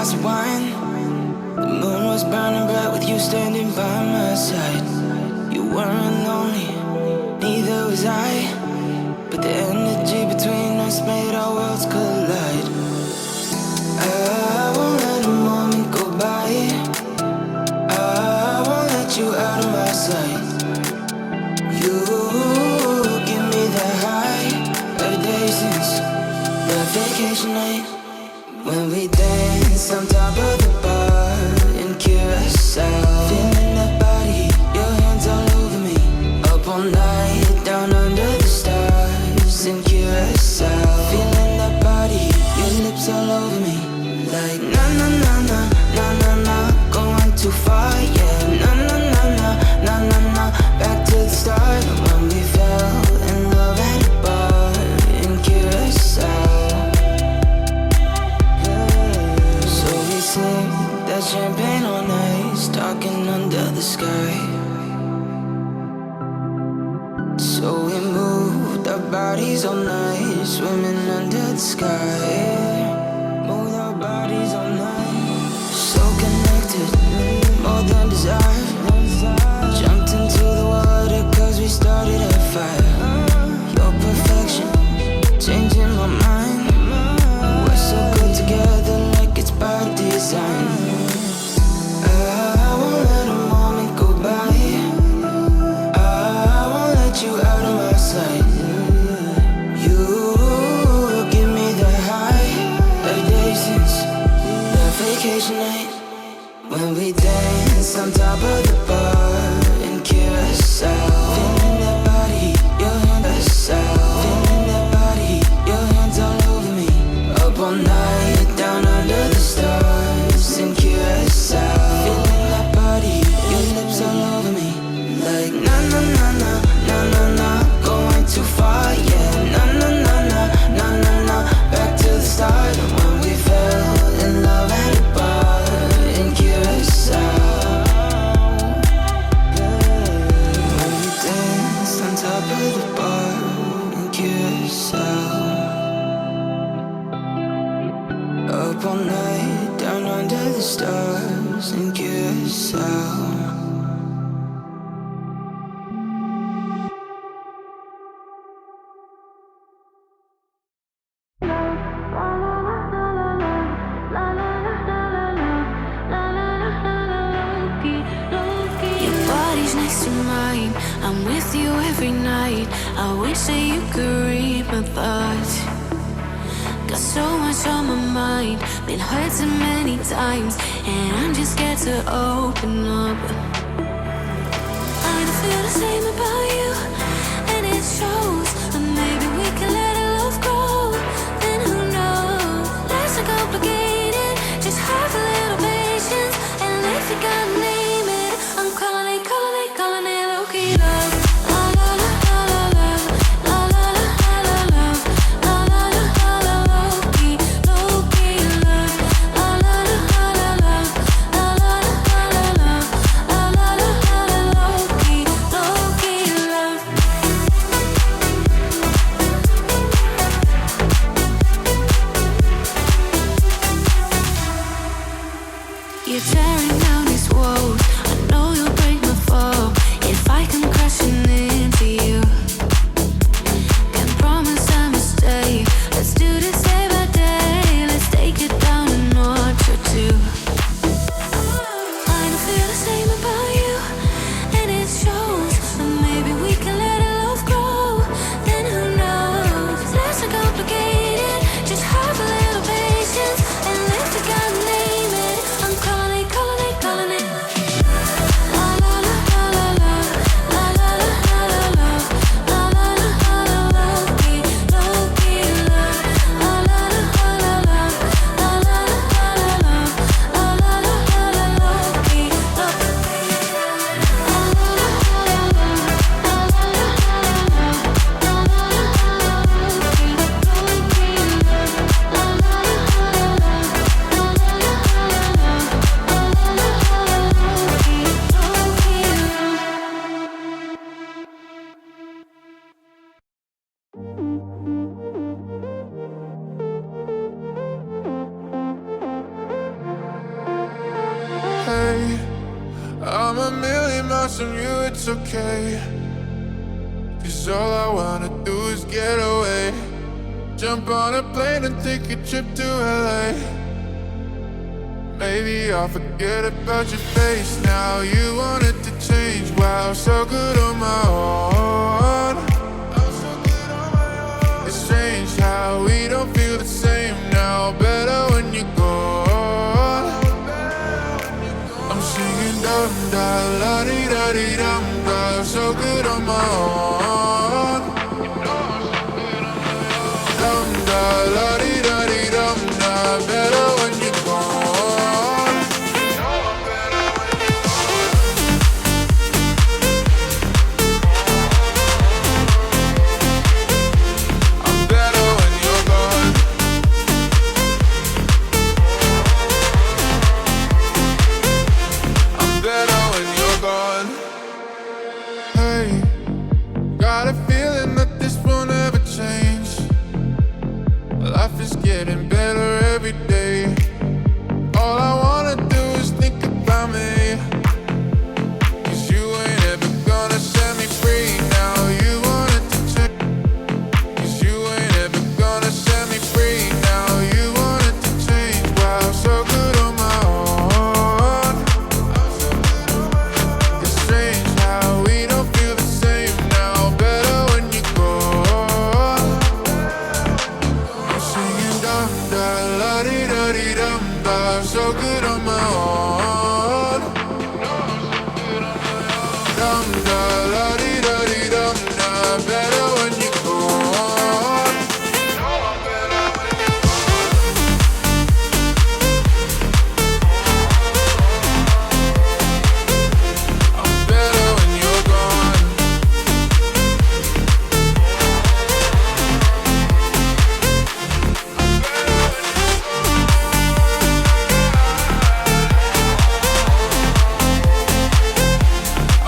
glass of wine. The moon was burning bright with you standing by my side. You weren't lonely, neither was I, but the energy between us made our worlds collide. I won't let a moment go by. I won't let you out of my sight. You give me the high every day since that vacation night when we danced on top of the bar in Curacao. Feeling that body, your hands all over me, up all night, down under the stars in Curacao. Feeling that body, your lips all over me, like na na na na na na na, going too far, yeah. Na na na na na na na, back to the start when we fell in love at a bar in Curacao. So we sip that champagne on ice, talking under the sky. So we moved our bodies all night, swimming under the sky. Moved our bodies all night, so connected, more than desire. Jumped into the water cause we started a fire. Your perfection, changing my mind. We're so good together like it's by design. I won't let a moment go by. I won't let you out of my sight. You give me the high every day since that vacation night when we danced on top of the bar in Curacao. Feeling that body, your hands feeling that body, your hands all over me, up all night, down under the stars in Curacao. Feeling that body, your lips all over me, like na na na na na na na, going too far, yeah. Na na na na na na na, back to the start when we fell in love at a bar in Curacao. When we danced on top of the bar in Curacao. Up all night, down under the stars in Curacao. Your body's next to mine, I'm with you every night. I wish that you could read my thoughts. Got so much on my mind, been hurt so many times, and I'm just scared to open up. I don't feel the same about you, and it shows. But maybe we can let our love grow, then who knows? Life's so complicated, just have a little patience. And if you gotta name it, I'm calling it, calling it, calling it low-key love. La la la la la love, la la la la la love, la la la la la low-key, low-key love, la la la la la love, la la la la la love, la la la la la low-key, low-key love. promising you it's okay. 'Cause all I wanna do is get away. Jump on a plane and take a trip to LA. Maybe I'll forget about your face now. You want it to change, wow, so good on my own. It's strange how we don't feel the same now. Better when you're gone. I'm singing dum da la di da di dum da, so good on my own. Dum da la di da di dum da, better when you're gone. I'm better when you're gone. I'm better when you're gone. Hey, got a feeling that this won't ever change. Life is getting better every day. All I wanna do is think about me. 'Cause you ain't ever gonna set me free. Now you want it to change. 'Cause you ain't ever gonna set me free. Now you want it to change. Wow, so good on my own. It's strange how we don't feel the same now. Better when you're gone. I'm singing dum da la di da di dum da, so good on my own. Dum da la di da di dum da, better when you're gone. I'm better when you're gone.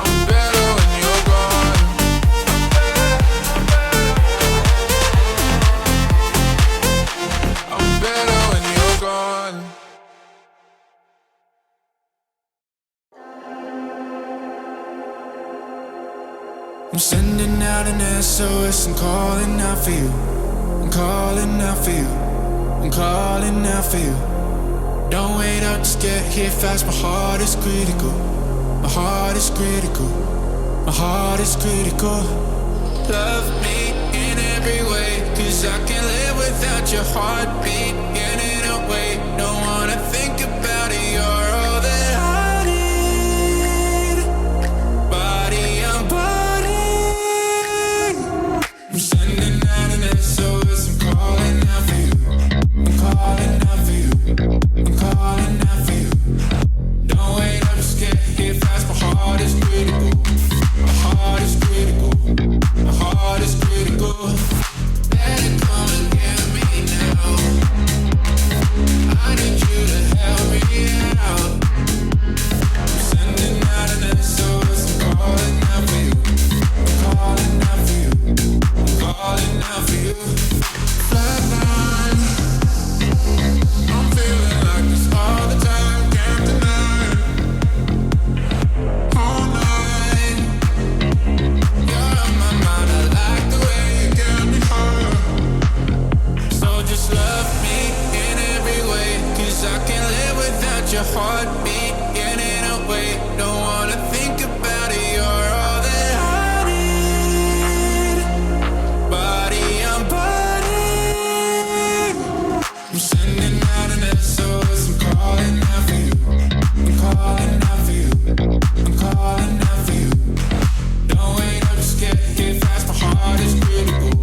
I'm better when you're gone. I'm better when you're gone. I'm sending out an SOS and calling out for you. I'm calling out for you. I'm calling out for you. Don't wait up, just get here fast. My heart is critical. My heart is critical. My heart is critical. Love me in every way, 'cause I can't live without your heartbeat getting away. Don't wanna think about it, you're all that I need. Body on body. I'm sending out an SOS, I'm calling out for you. I'm calling out for you. I'm calling out for you. Don't wait up, just get here fast. My heart is critical. My heart is critical. My heart is critical. Let it come and get me now. I need you to help me out. I'm sending out an SOS, I'm calling out for you. I'm calling out for you. I'm calling out for you. Flatline. I'm feeling like this all the time, can't deny it. All night. You're on my mind, I like the way you get me hard. So just love me in every way, 'cause I can't live without your heartbeat getting away. Don't wanna think about it, you're all that I need. Body on body. I'm sending out an SOS, I'm calling out for you. I'm calling out for you. I'm calling out for you. Don't wait up, just get here fast. My heart is critical.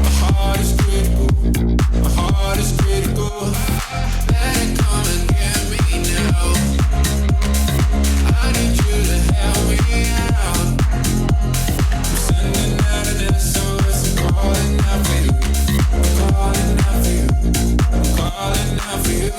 My heart is critical. My heart is critical. Let it come and get me now. I need you to help me out. I'm sending out an SOS, I'm calling out for you. I'm calling out for you. I'm calling out for you.